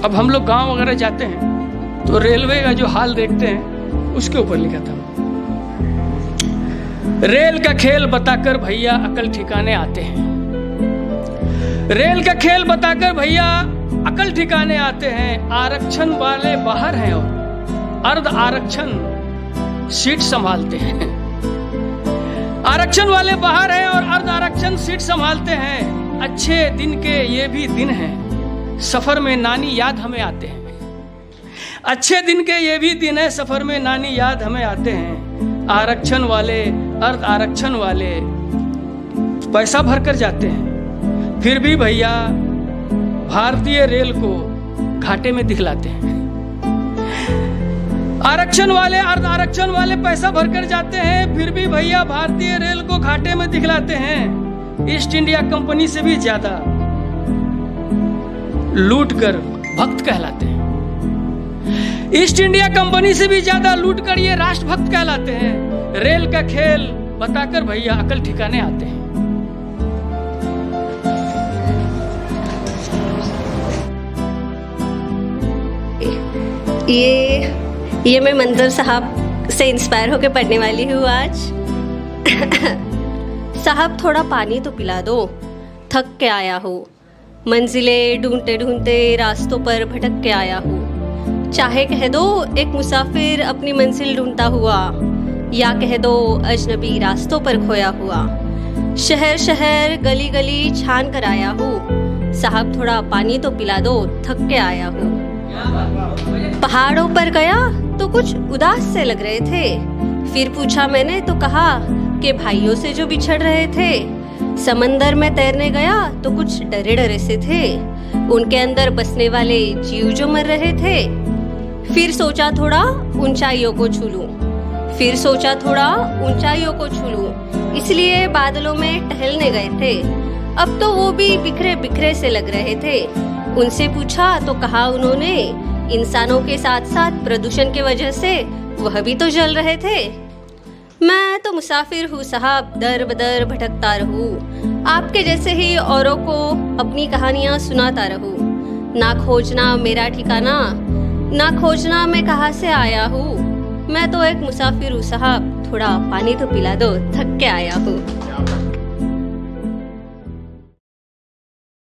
अब हम लोग गांव वगैरह जाते हैं तो रेलवे का जो हाल देखते हैं उसके ऊपर लिखा था, रेल का खेल बताकर भैया अकल ठिकाने आते हैं। रेल का खेल बताकर भैया अकल ठिकाने आते हैं। आरक्षण वाले बाहर हैं और अर्ध आरक्षण सीट संभालते हैं। आरक्षण वाले बाहर हैं और अर्ध आरक्षण सीट संभालते हैं। अच्छे दिन के ये भी दिन हैं, सफर में नानी याद हमें आते हैं। अच्छे दिन के ये भी दिन है, सफर में नानी याद हमें आते हैं। आरक्षण वाले अर्ध आरक्षण वाले पैसा भरकर जाते हैं, फिर भी भैया भारतीय रेल को घाटे में दिखलाते हैं। आरक्षण वाले अर्ध आरक्षण वाले पैसा भरकर जाते हैं, फिर भी भैया भारतीय रेल को घाटे में दिखलाते हैं। ईस्ट इंडिया कंपनी से भी ज्यादा लूट कर भक्त कहलाते हैं। ईस्ट इंडिया कंपनी से भी ज्यादा लूट कर ये राष्ट्रभक्त कहलाते हैं। रेल का खेल बताकर भैया अकल ठिकाने आते हैं। ये मैं मंजर साहब से इंस्पायर होकर पढ़ने वाली हूँ आज। साहब थोड़ा पानी तो पिला दो, थक के आया हूँ। मंजिलें ढूंढते ढूंढते रास्तों पर भटक के आया हूँ। चाहे कह दो एक मुसाफिर अपनी मंजिल ढूंढता हुआ, या कह दो अजनबी रास्तों पर खोया हुआ। शहर शहर गली गली छान कर आया हूँ। साहब थोड़ा पानी तो पिला दो, थक के आया हूँ। पहाड़ों पर गया तो कुछ उदास से लग रहे थे। फिर पूछा मैंने तो कहा कि भाइयों से जो बिछड़ रहे थे। समंदर में तैरने गया तो कुछ डरे डरे से थे, उनके अंदर बसने वाले जीव जो मर रहे थे। फिर सोचा थोड़ा ऊंचाइयों को छू लूं, फिर सोचा थोड़ा ऊंचाइयों को छू लूं, इसलिए बादलों में टहलने गए थे। अब तो वो भी बिखरे बिखरे से लग रहे थे। उनसे पूछा तो कहा उन्होंने इंसानों के साथ साथ प्रदूषण की वजह से वह भी तो जल रहे थे। मैं तो मुसाफिर हूँ साहब, दर बदर भटकता रहूँ। आपके जैसे ही औरों को अपनी कहानियाँ सुनाता रहूँ। ना खोजना मेरा ठिकाना, ना खोजना मैं कहाँ से आया हूँ। मैं तो एक मुसाफिर हूँ साहब, थोड़ा पानी तो पिला दो, थक के आया हूँ।